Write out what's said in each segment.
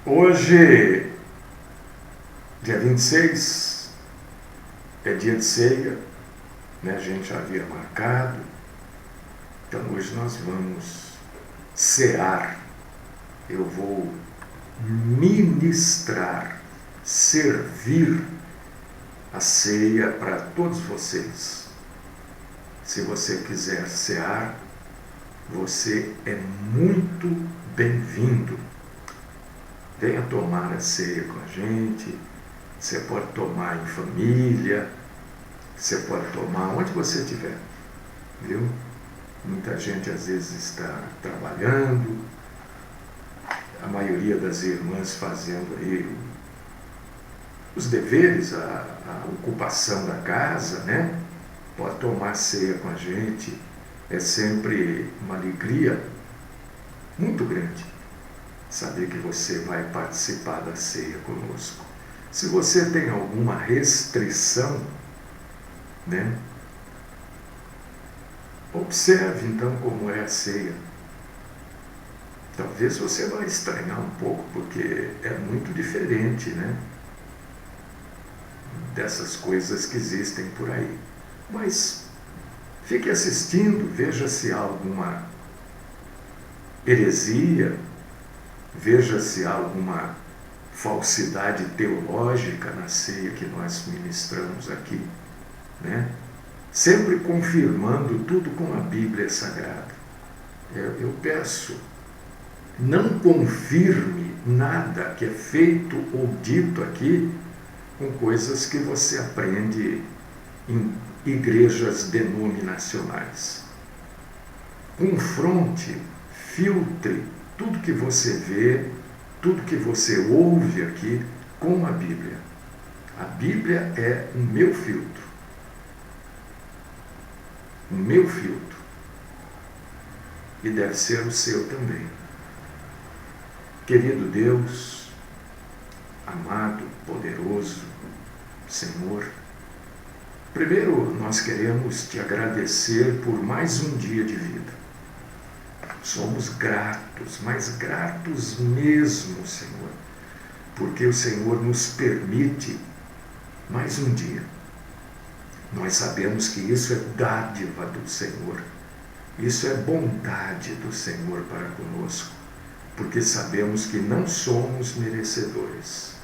Hoje, dia 26, é dia de ceia, né? A gente já havia marcado. Então hoje nós vamos cear. Eu vou ministrar, servir a ceia para todos vocês. Se você quiser cear, você é muito bem-vindo. Venha tomar a ceia com a gente. Você pode tomar em família, você pode tomar onde você estiver, viu? Muita gente às vezes está trabalhando, a maioria das irmãs fazendo aí os deveres, a ocupação da casa, né? Pode tomar ceia com a gente, é sempre uma alegria muito grande saber que você vai participar da ceia conosco. Se você tem alguma restrição, né? Observe então como é a ceia. Talvez você vai estranhar um pouco, porque é muito diferente, né? Dessas coisas que existem por aí. Mas fique assistindo, veja se há alguma heresia, veja se há alguma falsidade teológica na ceia que nós ministramos aqui, né? Sempre confirmando tudo com a Bíblia Sagrada. Eu peço, não confirme nada que é feito ou dito aqui com coisas que você aprende em igrejas denominacionais. Confronte, filtre tudo que você vê, tudo que você ouve aqui com a Bíblia. A Bíblia é o meu filtro. O meu filtro. E deve ser o seu também. Querido Deus, amado, poderoso Senhor, primeiro nós queremos te agradecer por mais um dia de vida. Somos gratos, mas gratos mesmo, Senhor, porque o Senhor nos permite mais um dia. Nós sabemos que isso é dádiva do Senhor, isso é bondade do Senhor para conosco, porque sabemos que não somos merecedores.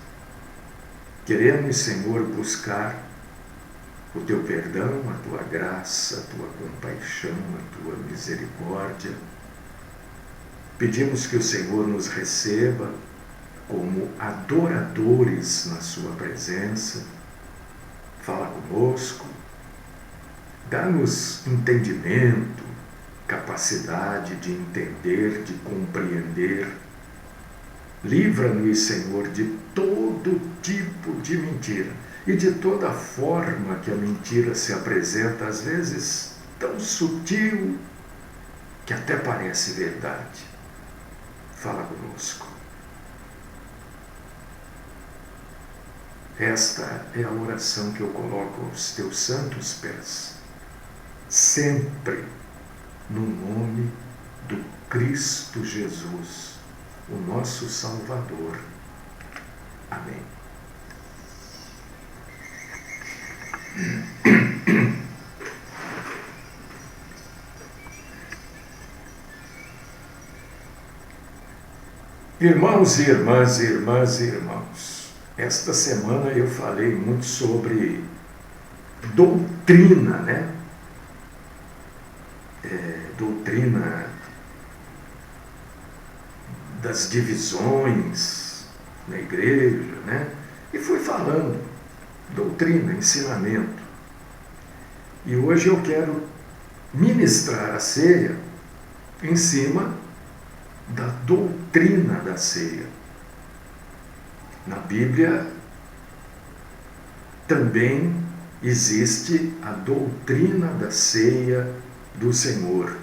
Queremos, Senhor, buscar o teu perdão, a tua graça, a tua compaixão, a tua misericórdia. Pedimos que o Senhor nos receba como adoradores na sua presença. Fala conosco, dá-nos entendimento, capacidade de entender, de compreender. Livra-nos, Senhor, de todo tipo de mentira e de toda forma que a mentira se apresenta, às vezes tão sutil que até parece verdade. Fala conosco. Esta é a oração que eu coloco aos teus santos pés, sempre no nome do Cristo Jesus, o nosso Salvador. Amém. Irmãos e irmãs, irmãs e irmãos, esta semana eu falei muito sobre doutrina, né? Doutrina das divisões na igreja, né? E fui falando doutrina, ensinamento. E hoje eu quero ministrar a ceia em cima da doutrina da ceia. Na Bíblia também existe a doutrina da ceia do Senhor.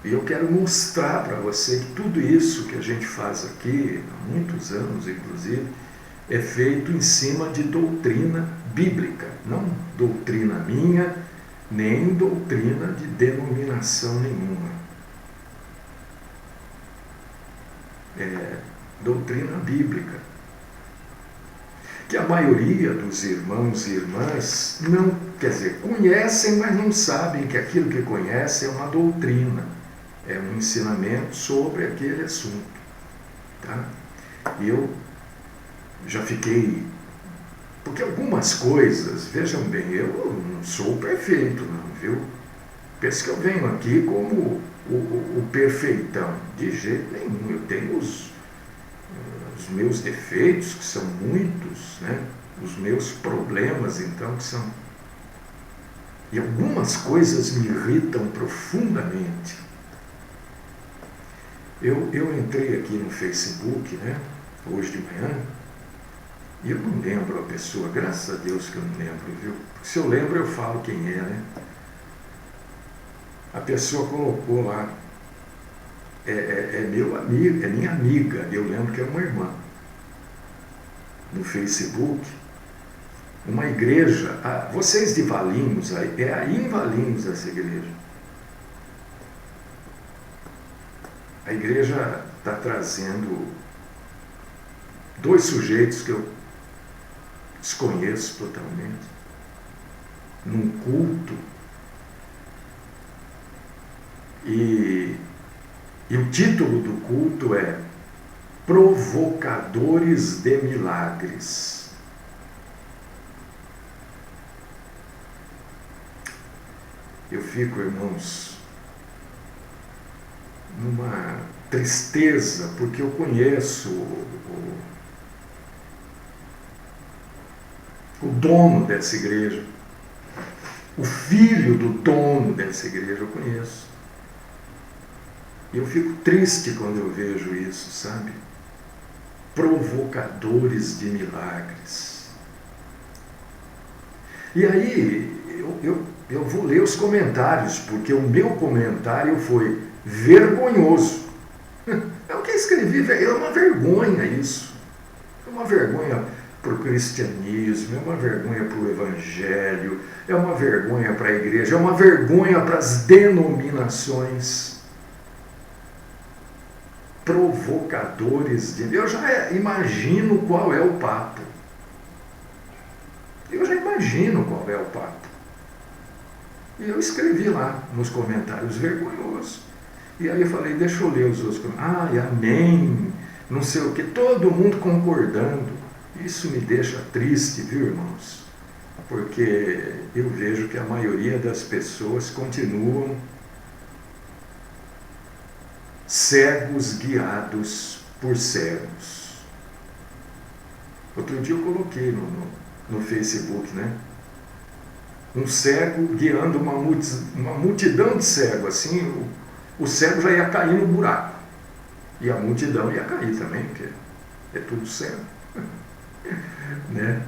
E eu quero mostrar para você que tudo isso que a gente faz aqui, há muitos anos inclusive, é feito em cima de doutrina bíblica, não doutrina minha, nem doutrina de denominação nenhuma. doutrina bíblica, que a maioria dos irmãos e irmãs não, quer dizer, conhecem, mas não sabem que aquilo que conhecem é uma doutrina, é um ensinamento sobre aquele assunto. Tá? Eu já fiquei... Porque algumas coisas, vejam bem, eu não sou perfeito, não, viu? Penso que eu venho aqui como o perfeitão. De jeito nenhum. Eu tenho os meus defeitos, que são muitos, né? Os meus problemas, então, que são... E algumas coisas me irritam profundamente. Eu entrei aqui no Facebook, né? Hoje de manhã, e eu não lembro a pessoa, graças a Deus que eu não lembro, viu? Porque se eu lembro, eu falo quem é, né? A pessoa colocou lá, meu amigo, é minha amiga, eu lembro que é uma irmã, no Facebook, uma igreja, vocês de Valinhos, é aí em Valinhos essa igreja. A igreja está trazendo 2 sujeitos que eu desconheço totalmente, num culto, e o título do culto é Provocadores de Milagres. Eu fico, irmãos, numa tristeza, porque eu conheço o dono dessa igreja, o filho do dono dessa igreja, eu conheço. E eu fico triste quando eu vejo isso, sabe? Provocadores de milagres. E aí, eu vou ler os comentários, porque o meu comentário foi vergonhoso. É o que eu escrevi, é uma vergonha isso. É uma vergonha para o cristianismo, é uma vergonha para o evangelho, é uma vergonha para a igreja, é uma vergonha para as denominações. Provocadores de... Eu já imagino qual é o papo. Eu já imagino qual é o papo. E eu escrevi lá nos comentários, vergonhoso. E aí eu falei, deixa eu ler os outros comentários. Ai, amém, não sei o que, todo mundo concordando. Isso me deixa triste, viu, irmãos? Porque eu vejo que a maioria das pessoas continuam cegos guiados por cegos. Outro dia eu coloquei no Facebook, né? Um cego guiando uma multidão de cegos, assim, o cego já ia cair no buraco. E a multidão ia cair também, porque é tudo cego. Né?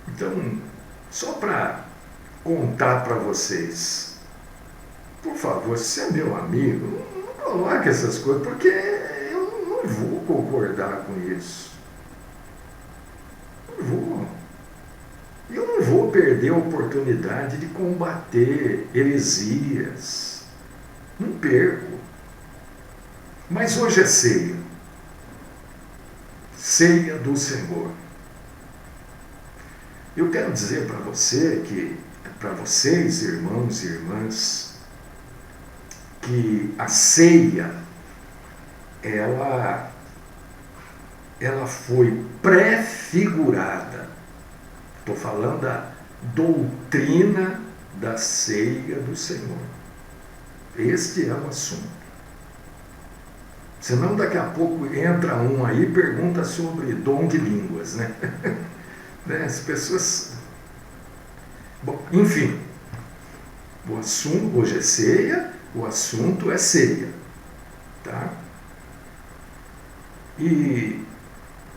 Então, só para contar para vocês, por favor, se você é meu amigo, não coloque essas coisas, porque eu não vou concordar com isso. Não vou. Eu não vou perder a oportunidade de combater heresias. Não perco. Mas hoje é ceia. Ceia do Senhor. Eu quero dizer para você que, para vocês, irmãos e irmãs, que a ceia, ela foi prefigurada. Estou falando da doutrina da ceia do Senhor. Este é o assunto. Senão daqui a pouco entra um aí e pergunta sobre dom de línguas, né? As pessoas... Bom, enfim, o assunto hoje é ceia, o assunto é ceia, tá? E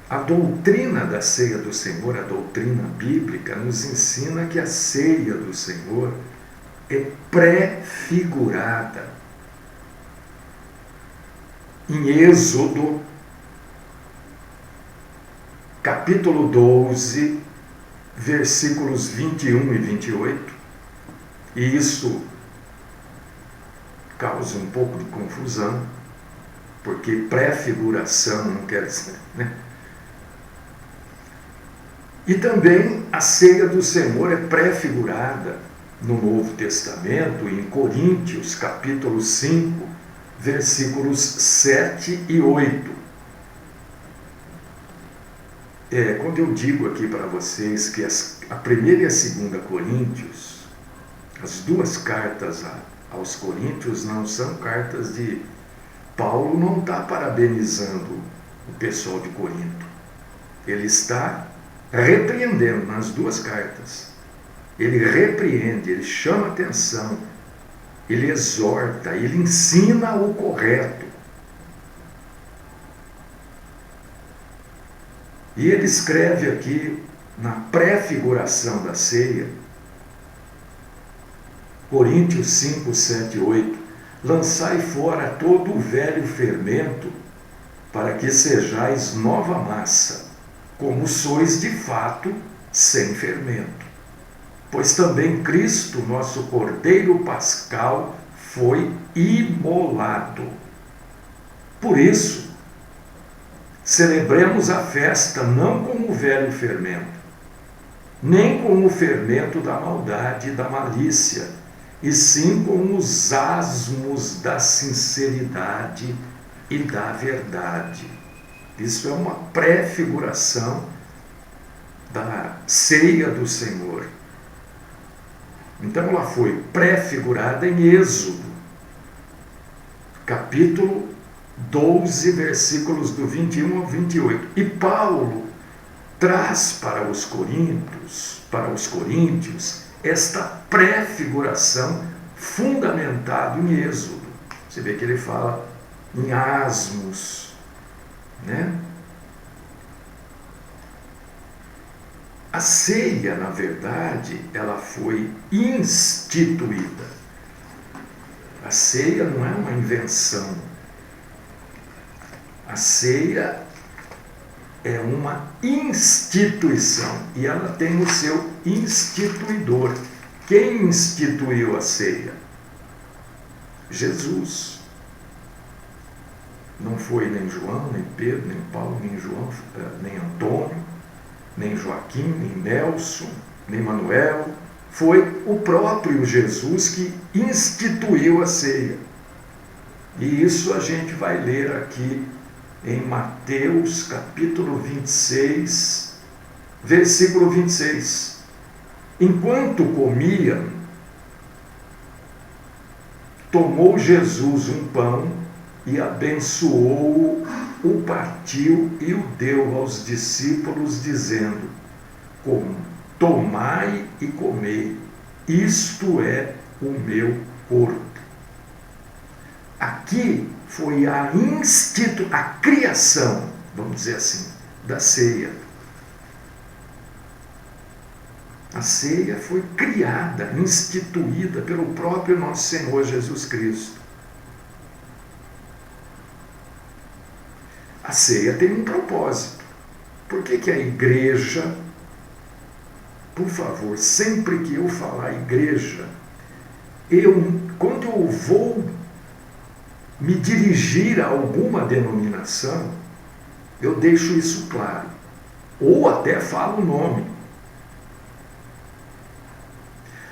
a doutrina da ceia do Senhor, a doutrina bíblica, nos ensina que a ceia do Senhor é prefigurada em Êxodo, capítulo 12, versículos 21 e 28, e isso causa um pouco de confusão, porque prefiguração não quer dizer, né? E também a ceia do Senhor é prefigurada no Novo Testamento, em Coríntios, capítulo 5, versículos 7 e 8. Quando eu digo aqui para vocês que a primeira e a segunda Coríntios, as duas cartas aos Coríntios não são cartas de... Paulo não está parabenizando o pessoal de Corinto. Ele está repreendendo nas duas cartas. Ele repreende, ele chama atenção, ele exorta, ele ensina o correto. E ele escreve aqui, na prefiguração da ceia, Coríntios 5, 7 e 8, lançai fora todo o velho fermento, para que sejais nova massa, como sois de fato sem fermento. Pois também Cristo, nosso Cordeiro Pascal, foi imolado. Por isso, celebremos a festa não com o velho fermento, nem com o fermento da maldade e da malícia, e sim com os asmos da sinceridade e da verdade. Isso é uma prefiguração da ceia do Senhor. Então ela foi prefigurada em Êxodo, capítulo 12, versículos do 21 ao 28. E Paulo traz para os coríntios, esta prefiguração fundamentada em Êxodo. Você vê que ele fala em asmos, né? A ceia, na verdade, ela foi instituída. A ceia não é uma invenção. A ceia é uma instituição e ela tem o seu instituidor. Quem instituiu a ceia? Jesus. Não foi nem João, nem Pedro, nem Paulo, nem João, nem Antônio, nem Joaquim, nem Nelson, nem Manuel. Foi o próprio Jesus que instituiu a ceia. E isso a gente vai ler aqui em Mateus capítulo 26, versículo 26. Enquanto comiam, tomou Jesus um pão e abençoou-o, o partiu e o deu aos discípulos, dizendo: tomai e comei, isto é o meu corpo. Aqui foi a criação, vamos dizer assim, da ceia. A ceia foi criada, instituída pelo próprio nosso Senhor Jesus Cristo. A ceia tem um propósito. Por que a igreja, por favor, sempre que eu falar igreja, quando eu vou me dirigir a alguma denominação, eu deixo isso claro. Ou até falo o nome.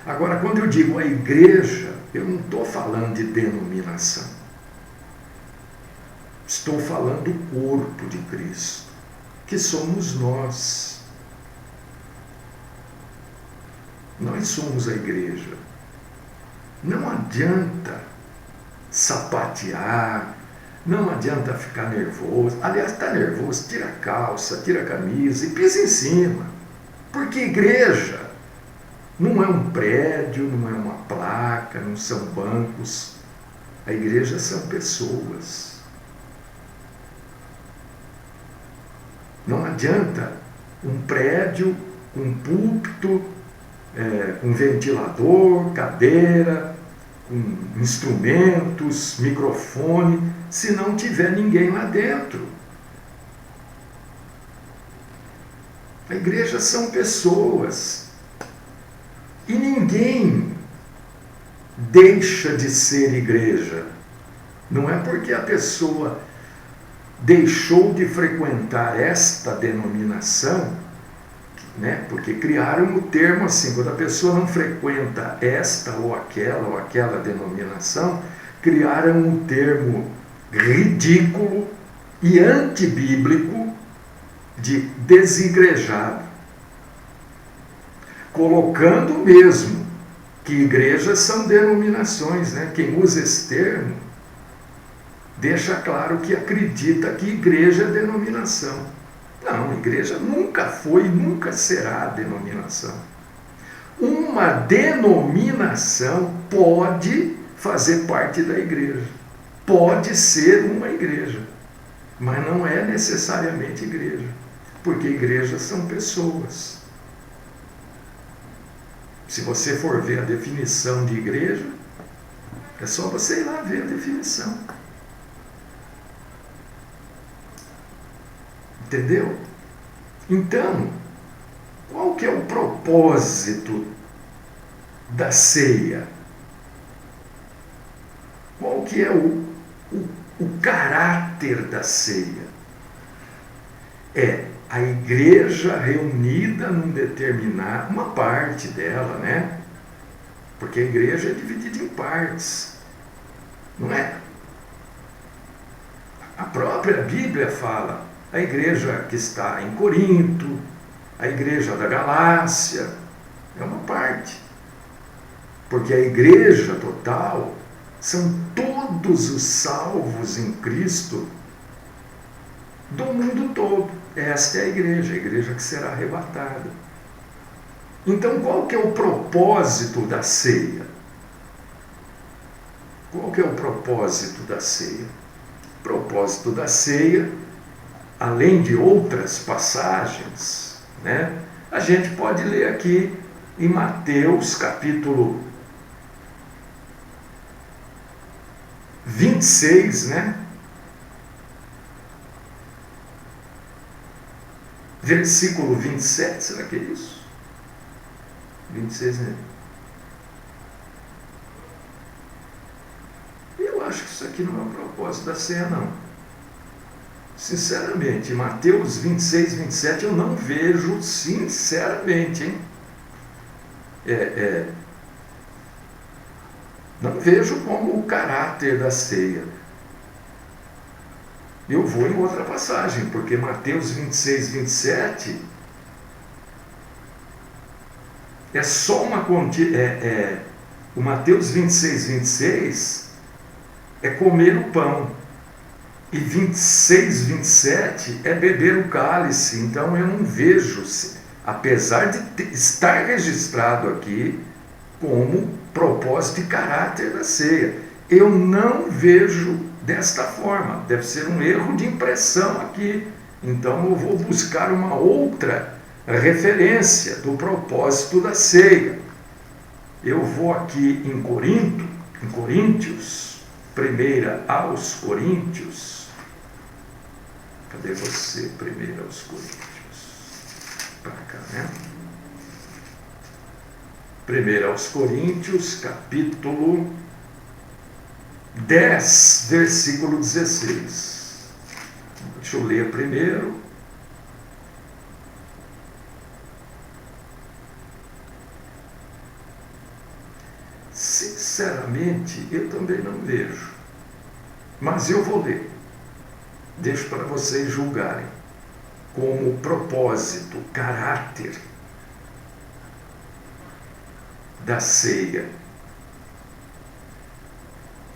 Agora, quando eu digo a igreja, eu não estou falando de denominação. Estou falando do corpo de Cristo, que somos nós. Nós somos a igreja. Não adianta sapatear, não adianta ficar nervoso. Aliás, está nervoso, tira a calça, tira a camisa e pisa em cima. Porque igreja não é um prédio, não é uma placa, não são bancos. A igreja são pessoas. Não adianta um prédio com púlpito, com ventilador, cadeira, com instrumentos, microfone, se não tiver ninguém lá dentro. A igreja são pessoas. E ninguém deixa de ser igreja. Não é porque a pessoa deixou de frequentar esta denominação, né? Porque criaram o termo assim, quando a pessoa não frequenta esta ou aquela denominação, criaram um termo ridículo e antibíblico de desigrejado, colocando mesmo que igrejas são denominações, né? Quem usa esse termo deixa claro que acredita que igreja é denominação. Não, igreja nunca foi e nunca será denominação. Uma denominação pode fazer parte da igreja, pode ser uma igreja, mas não é necessariamente igreja, porque igrejas são pessoas. Se você for ver a definição de igreja, é só você ir lá ver a definição. Entendeu? Então, qual que é o propósito da ceia? Qual que é o caráter da ceia? É a igreja reunida num determinado, uma parte dela, né? Porque a igreja é dividida em partes, não é? A própria Bíblia fala, a igreja que está em Corinto, a igreja da Galácia, é uma parte. Porque a igreja total são todos os salvos em Cristo do mundo todo. Esta é a igreja que será arrebatada. Então, qual que é o propósito da ceia? Qual que é o propósito da ceia? O propósito da ceia, além de outras passagens, né, a gente pode ler aqui em Mateus capítulo 26, né? Versículo 27, será que é isso? 26, né? Eu acho que isso aqui não é o propósito da ceia, não. Sinceramente, Mateus 26, 27, eu não vejo, sinceramente, hein? Não vejo como o caráter da ceia. Eu vou em outra passagem, porque Mateus 26, 27 é só uma o Mateus 26, 26 é comer o pão. E 26, 27 é beber o cálice. Então eu não vejo, apesar de estar registrado aqui como propósito e caráter da ceia, eu não vejo desta forma. Deve ser um erro de impressão aqui. Então eu vou buscar uma outra referência do propósito da ceia. Eu vou aqui em Coríntios, 1 aos Coríntios. Cadê você? 1 aos Coríntios. Para cá, né? 1 aos Coríntios, capítulo 10, versículo 16. Deixa eu ler primeiro. Sinceramente, eu também não vejo. Mas eu vou ler. Deixo para vocês julgarem como propósito, caráter da ceia.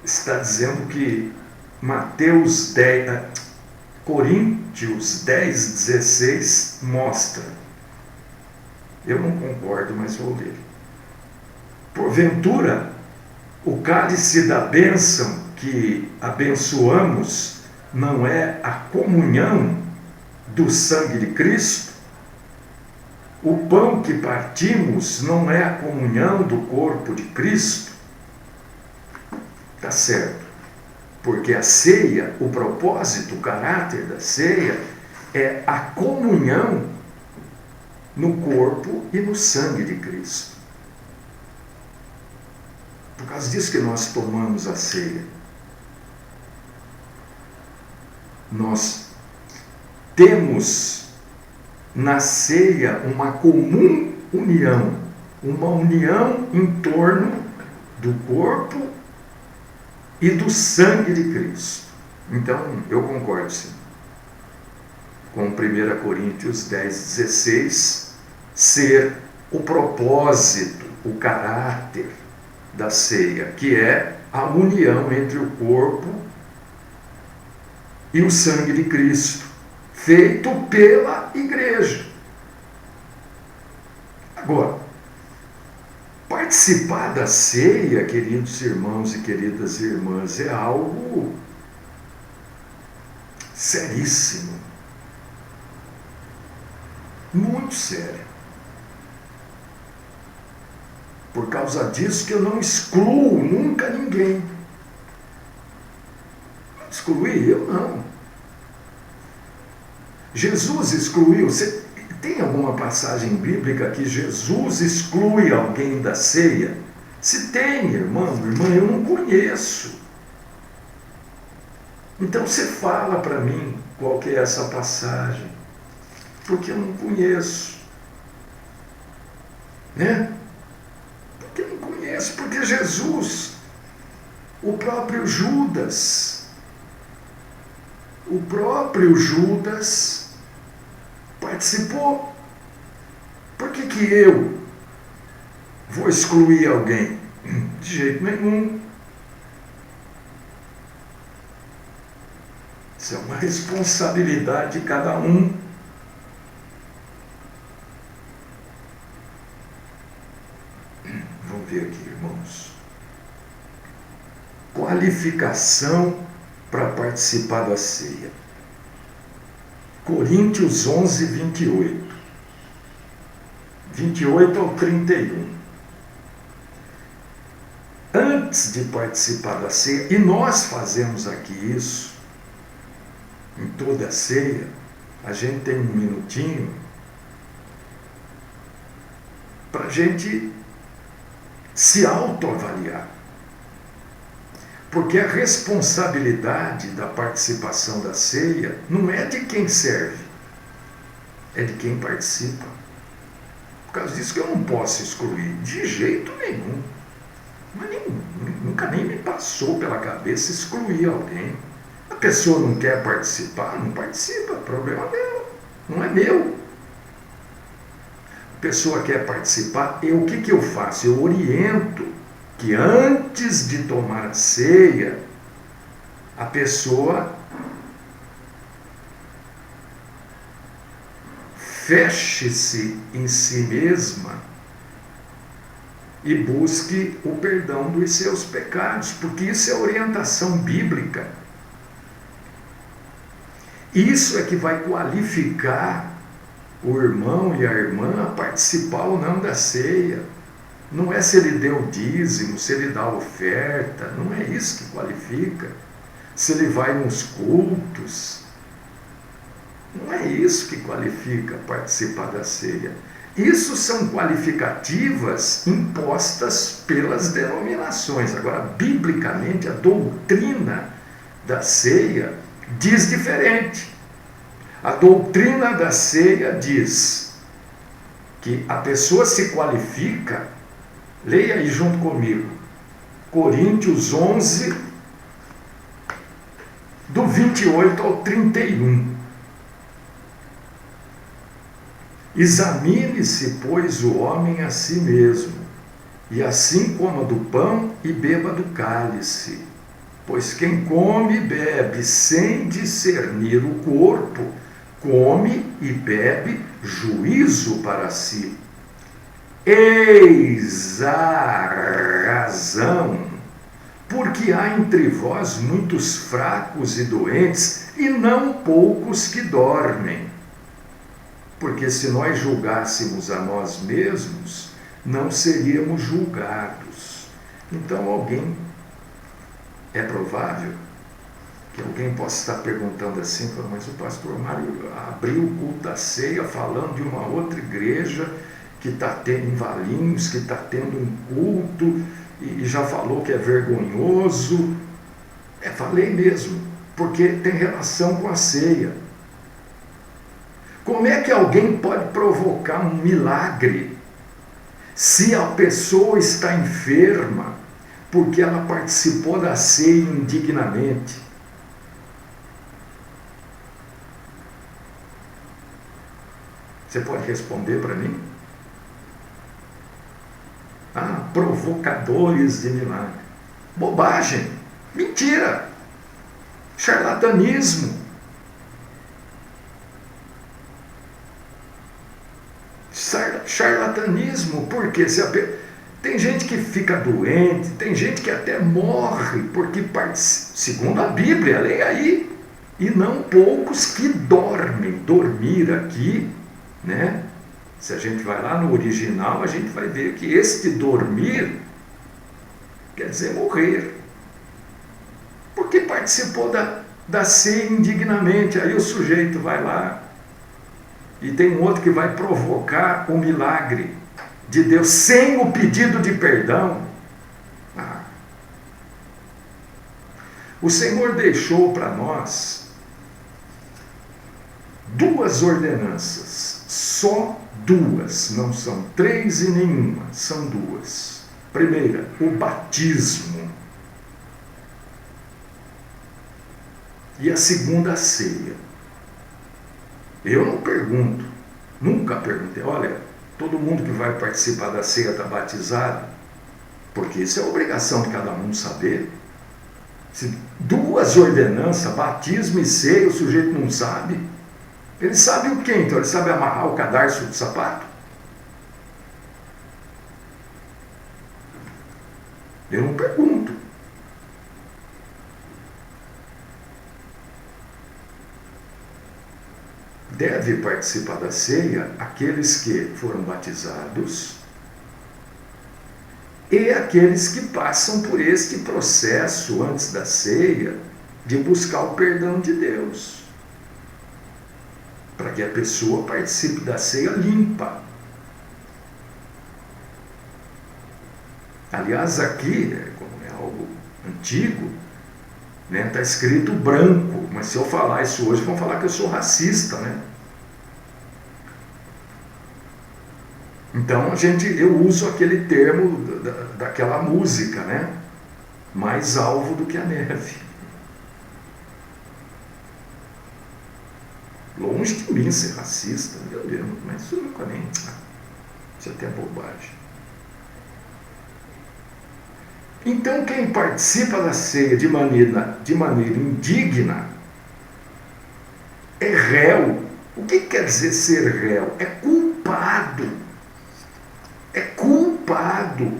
Está dizendo que Coríntios 10, 16 mostra. Eu não concordo, mas vou ler. Porventura, o cálice da bênção que abençoamos não é a comunhão do sangue de Cristo? O pão que partimos não é a comunhão do corpo de Cristo? Tá certo. Porque a ceia, o propósito, o caráter da ceia é a comunhão no corpo e no sangue de Cristo. Por causa disso que nós tomamos a ceia. nós temos na ceia uma comum união, uma união em torno do corpo e do sangue de Cristo. Então, eu concordo sim com 1 Coríntios 10:16 ser o propósito, o caráter da ceia, que é a união entre o corpo e o sangue de Cristo, feito pela igreja. Agora, participar da ceia, queridos irmãos e queridas irmãs, é algo seríssimo, muito sério. Por causa disso que eu não excluo nunca ninguém. Excluir? Eu não. Jesus excluiu. Tem alguma passagem bíblica que Jesus exclui alguém da ceia? Se tem, irmão, irmã, eu não conheço. Então você fala para mim qual que é essa passagem, porque eu não conheço. Né? Porque eu não conheço, porque Jesus, o próprio Judas participou. Por que eu vou excluir alguém? De jeito nenhum. Isso é uma responsabilidade de cada um. Vamos ver aqui, irmãos. Qualificação para participar da ceia. Coríntios 11, 28 ao 31. Antes de participar da ceia, e nós fazemos aqui isso, em toda a ceia, a gente tem um minutinho para a gente se autoavaliar. Porque a responsabilidade da participação da ceia não é de quem serve, é de quem participa. Por causa disso que eu não posso excluir, de jeito nenhum. Mas nunca nem me passou pela cabeça excluir alguém. A pessoa não quer participar, não participa, problema dela, não é meu. A pessoa quer participar, o que eu faço? Eu oriento que antes de tomar a ceia, a pessoa feche-se em si mesma e busque o perdão dos seus pecados, porque isso é orientação bíblica. Isso é que vai qualificar o irmão e a irmã a participar ou não da ceia. Não é se ele deu dízimo, se ele dá oferta, não é isso que qualifica. Se ele vai nos cultos, não é isso que qualifica participar da ceia. Isso são qualificativas impostas pelas denominações. Agora, biblicamente, a doutrina da ceia diz diferente. A doutrina da ceia diz que a pessoa se qualifica. Leia aí junto comigo, Coríntios 11, do 28 ao 31. Examine-se, pois, o homem a si mesmo, e assim coma do pão e beba do cálice. Pois quem come e bebe sem discernir o corpo, come e bebe juízo para si. Eis a razão, porque há entre vós muitos fracos e doentes, e não poucos que dormem. Porque se nós julgássemos a nós mesmos, não seríamos julgados. Então é provável que alguém possa estar perguntando assim, mas o pastor Mário abriu o culto da ceia falando de uma outra igreja que está tendo em Valinhos, que está tendo um culto, e já falou que é vergonhoso. Falei mesmo. porque tem relação com a ceia. Como é que alguém pode provocar um milagre se a pessoa está enferma porque ela participou da ceia indignamente? Você pode responder para mim? Ah, provocadores de milagre. Bobagem, mentira, charlatanismo. Charlatanismo, porque tem gente que fica doente, tem gente que até morre porque participa, segundo a Bíblia, leia aí, e não poucos que dormem. Dormir aqui, né? Se a gente vai lá no original, a gente vai ver que este dormir quer dizer morrer, porque participou da ceia indignamente. Aí o sujeito vai lá e tem um outro que vai provocar o milagre de Deus sem o pedido de perdão. O Senhor deixou para nós duas ordenanças, só duas, não são três e nenhuma, são duas. Primeira, o batismo. E a segunda, a ceia. Eu não pergunto, nunca perguntei, olha, todo mundo que vai participar da ceia está batizado? Porque isso é obrigação de cada um saber. Se duas ordenanças, batismo e ceia, o sujeito não sabe, ele sabe o quê? Então ele sabe amarrar o cadarço do sapato? Eu não pergunto. Deve participar da ceia aqueles que foram batizados e aqueles que passam por este processo antes da ceia de buscar o perdão de Deus, para que a pessoa participe da ceia limpa. Aliás, aqui, como é algo antigo, né, está escrito branco, mas se eu falar isso hoje, vão falar que eu sou racista, né? Então eu uso aquele termo daquela música, né? Mais alvo do que a neve. Longe de mim ser racista, meu Deus, mas isso nunca nem. Isso até é bobagem. Então, quem participa da ceia de maneira indigna é réu. O que quer dizer ser réu? É culpado. É culpado.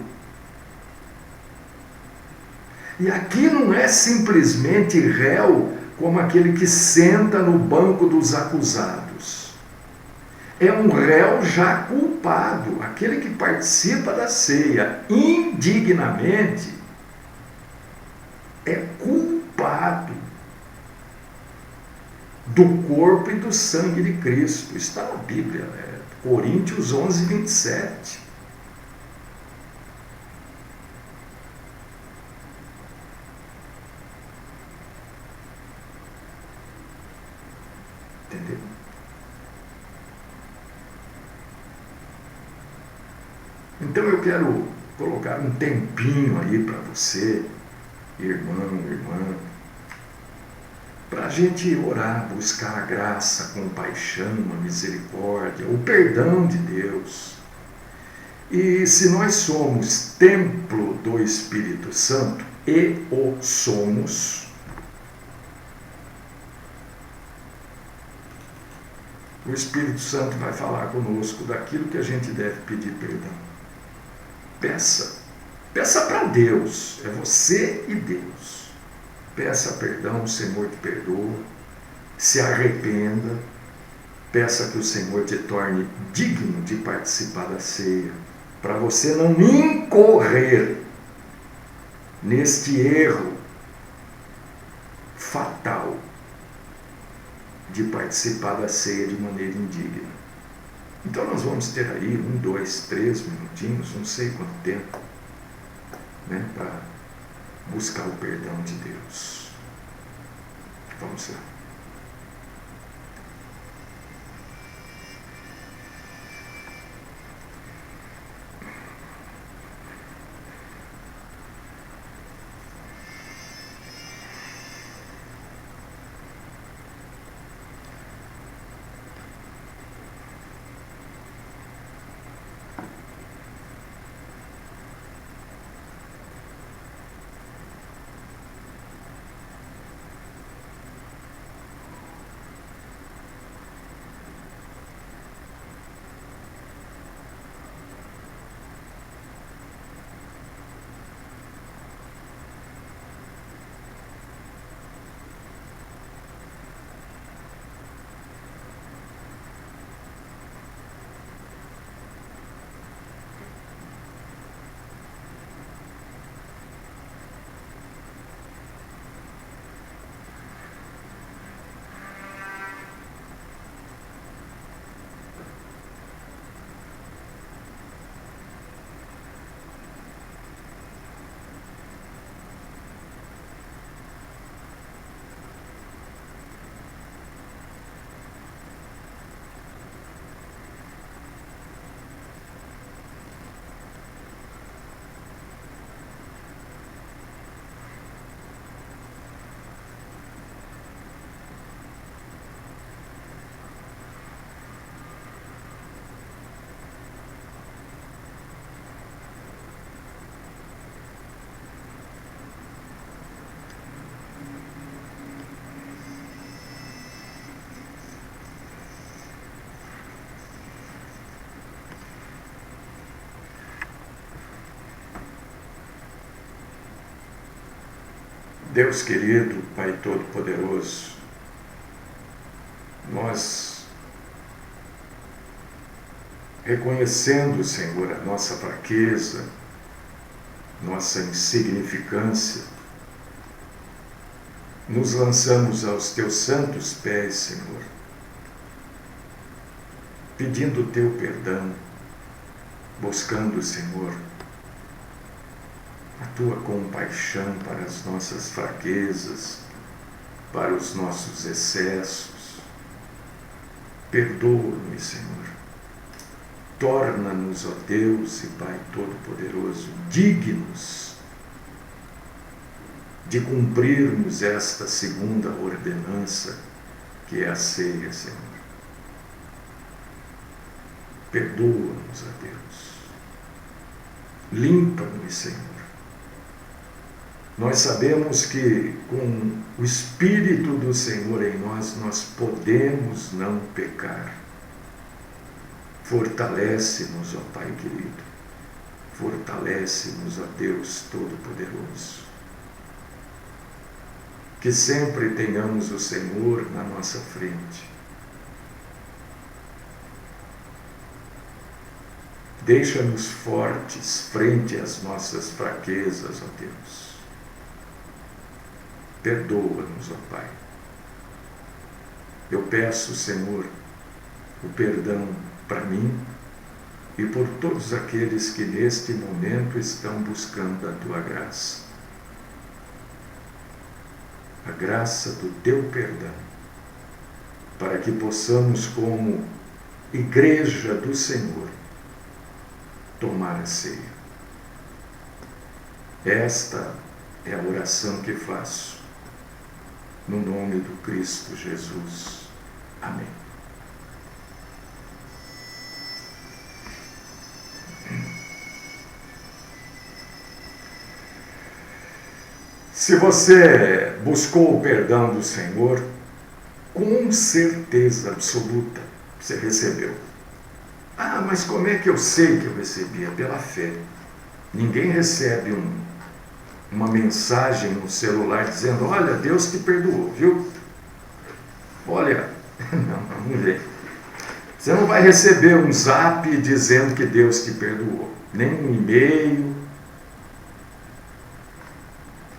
E aqui não é simplesmente réu como aquele que senta no banco dos acusados. É um réu já culpado, aquele que participa da ceia indignamente é culpado do corpo e do sangue de Cristo. Está na Bíblia, Coríntios 11, 27. Entendeu? Então eu quero colocar um tempinho aí para você, irmão, irmã, para a gente orar, buscar a graça, a compaixão, a misericórdia, o perdão de Deus. E se nós somos templo do Espírito Santo, e o somos, o Espírito Santo vai falar conosco daquilo que a gente deve pedir perdão. Peça para Deus, é você e Deus. Peça perdão, o Senhor te perdoa, se arrependa, peça que o Senhor te torne digno de participar da ceia, para você não incorrer neste erro fatal de participar da ceia de maneira indigna. Então nós vamos ter aí 1, 2, 3 minutinhos, não sei quanto tempo, né, para buscar o perdão de Deus. Vamos lá. Deus querido, Pai Todo-Poderoso, nós, reconhecendo, Senhor, a nossa fraqueza, nossa insignificância, nos lançamos aos Teus santos pés, Senhor, pedindo o Teu perdão, buscando, Senhor, a Tua compaixão para as nossas fraquezas, para os nossos excessos. Perdoa-nos, Senhor. Torna-nos, ó Deus e Pai Todo-Poderoso, dignos de cumprirmos esta segunda ordenança, que é a ceia, Senhor. Perdoa-nos, ó Deus. Limpa-nos, Senhor. Nós sabemos que com o Espírito do Senhor em nós, nós podemos não pecar. Fortalece-nos, ó Pai querido. Fortalece-nos, ó Deus Todo-Poderoso. Que sempre tenhamos o Senhor na nossa frente. Deixa-nos fortes frente às nossas fraquezas, ó Deus. Perdoa-nos, ó Pai. Eu peço, Senhor, o perdão para mim e por todos aqueles que neste momento estão buscando a Tua graça. A graça do Teu perdão, para que possamos, como Igreja do Senhor, tomar a ceia. Esta é a oração que faço. No nome do Cristo Jesus. Amém. Se você buscou o perdão do Senhor, com certeza absoluta você recebeu. Ah, mas como é que eu sei que eu recebi? É pela fé. Ninguém recebe uma mensagem no celular dizendo: olha, Deus te perdoou, viu? Olha, não vem. Você não vai receber um zap dizendo que Deus te perdoou, nem um e-mail.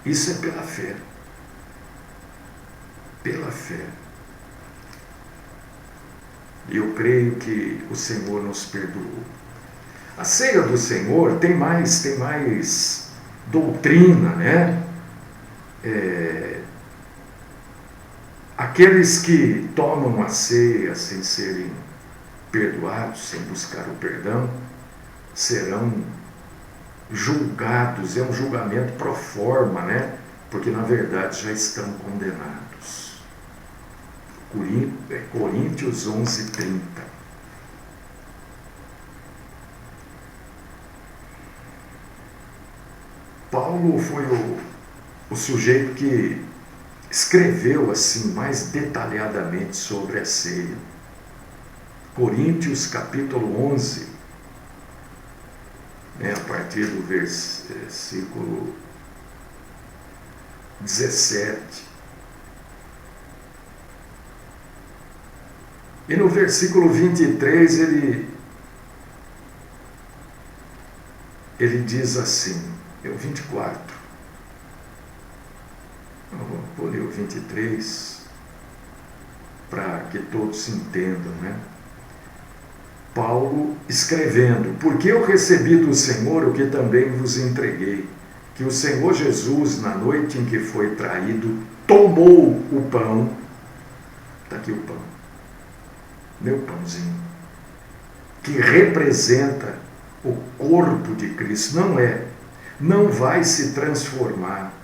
Isso é pela fé. Pela fé. E eu creio que o Senhor nos perdoou. A ceia do Senhor tem mais doutrina, né? Aqueles que tomam a ceia sem serem perdoados, sem buscar o perdão, serão julgados, é um julgamento pro forma, né? Porque na verdade já estão condenados. Coríntios 11:30. Paulo foi o sujeito que escreveu assim mais detalhadamente sobre a ceia. Coríntios capítulo 11, a partir do versículo 17. E no versículo 23 ele diz assim, é o 24. Vou ler o 23 para que todos entendam, né? Paulo escrevendo: porque eu recebi do Senhor o que também vos entreguei, que o Senhor Jesus, na noite em que foi traído, tomou o pão. Está aqui o pão, meu pãozinho, que representa o corpo de Cristo. Não vai se transformar.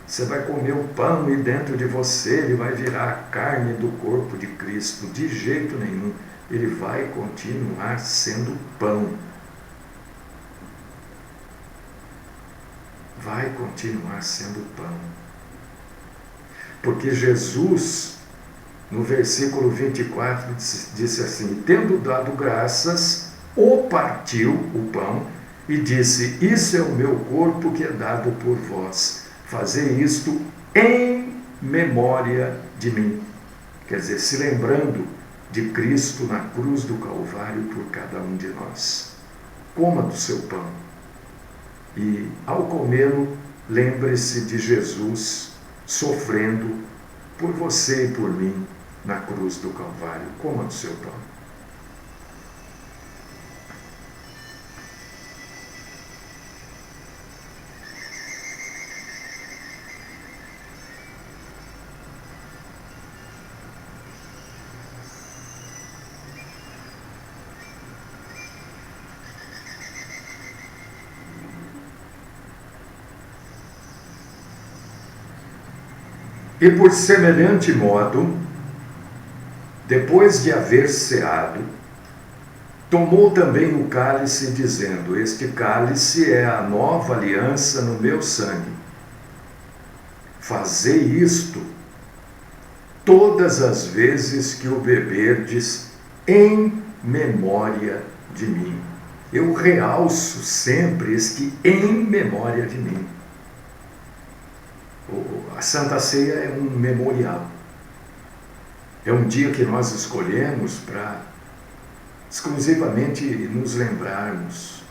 Você vai comer o pão e dentro de você ele vai virar a carne do corpo de Cristo. De jeito nenhum. Ele vai continuar sendo pão. Vai continuar sendo pão. Porque Jesus, no versículo 24, disse assim: tendo dado graças, o partiu o pão e disse: isso é o meu corpo que é dado por vós. Fazer isto em memória de mim. Quer dizer, se lembrando de Cristo na cruz do Calvário por cada um de nós. Coma do seu pão. E ao comê-lo, lembre-se de Jesus sofrendo por você e por mim na cruz do Calvário. Coma do seu pão. E por semelhante modo, depois de haver ceado, tomou também o cálice, dizendo: este cálice é a nova aliança no meu sangue. Fazei isto todas as vezes que o beberdes em memória de mim. Eu realço sempre este em memória de mim. A Santa Ceia é um memorial. É um dia que nós escolhemos para exclusivamente nos lembrarmos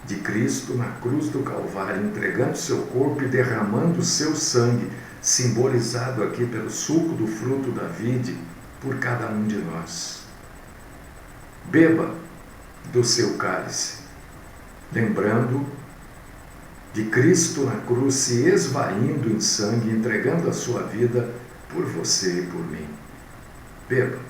de Cristo na cruz do Calvário, entregando seu corpo e derramando seu sangue, simbolizado aqui pelo suco do fruto da vide, por cada um de nós. Beba do seu cálice, lembrando de Cristo na cruz se esvaindo em sangue, entregando a sua vida por você e por mim. Beba.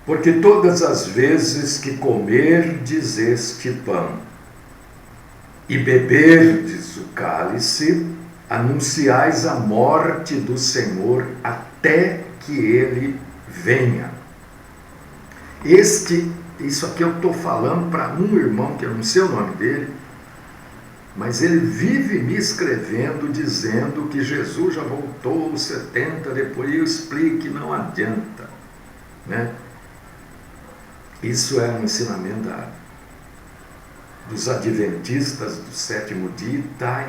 Porque todas as vezes que comerdes este pão e beberdes o cálice, anunciais a morte do Senhor até que ele venha. Isso aqui eu estou falando para um irmão, que eu não sei o nome dele, mas ele vive me escrevendo, dizendo que Jesus já voltou aos 70, depois eu explico que não adianta, né? Isso é um ensinamento dos adventistas do sétimo dia, está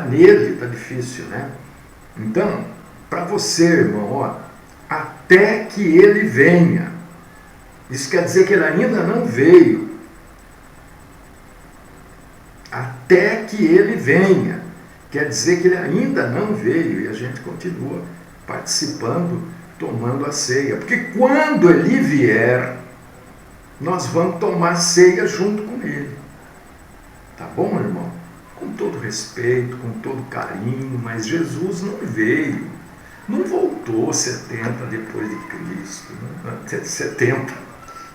nele, está difícil, né? Então, para você, irmão, até que ele venha. Isso quer dizer que ele ainda não veio. até que ele venha. Quer dizer que ele ainda não veio e a gente continua participando, tomando a ceia. Porque quando ele vier, nós vamos tomar ceia junto com ele. Tá bom, irmão? Com todo respeito, com todo carinho, mas Jesus não veio. Não voltou 70 depois de Cristo. 70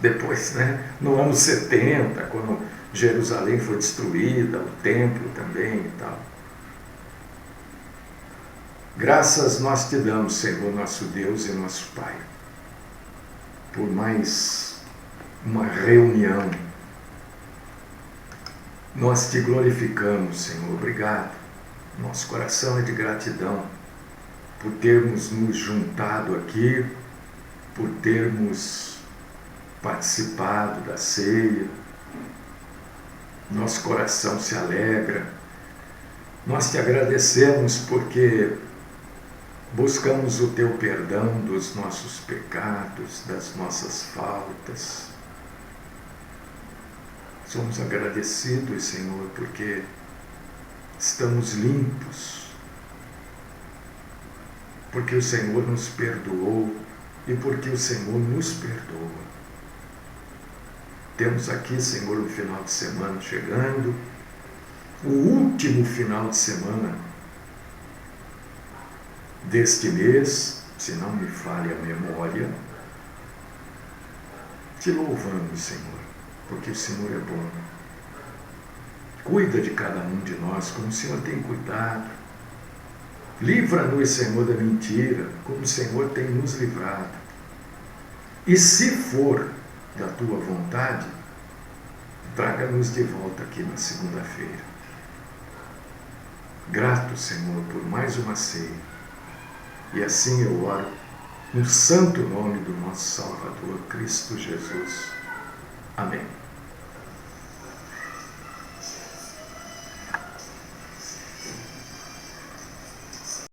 depois, né? No ano 70, quando Jerusalém foi destruída, o templo também e tal. Graças nós te damos, Senhor, nosso Deus e nosso Pai, por mais uma reunião. Nós te glorificamos, Senhor. Obrigado. Nosso coração é de gratidão por termos nos juntado aqui, por termos participado da ceia. Nosso coração se alegra. Nós te agradecemos porque buscamos o teu perdão dos nossos pecados, das nossas faltas. Somos agradecidos, Senhor, porque estamos limpos, porque o Senhor nos perdoou e porque o Senhor nos perdoa. Temos aqui, Senhor, o final de semana chegando, o último final de semana deste mês, se não me falha a memória. Te louvamos, Senhor, porque o Senhor é bom. Cuida de cada um de nós como o Senhor tem cuidado. Livra-nos, Senhor, da mentira, como o Senhor tem nos livrado. E se for da tua vontade, traga-nos de volta aqui na segunda-feira. Grato, Senhor, por mais uma ceia. E assim eu oro no santo nome do nosso Salvador, Cristo Jesus. Amém.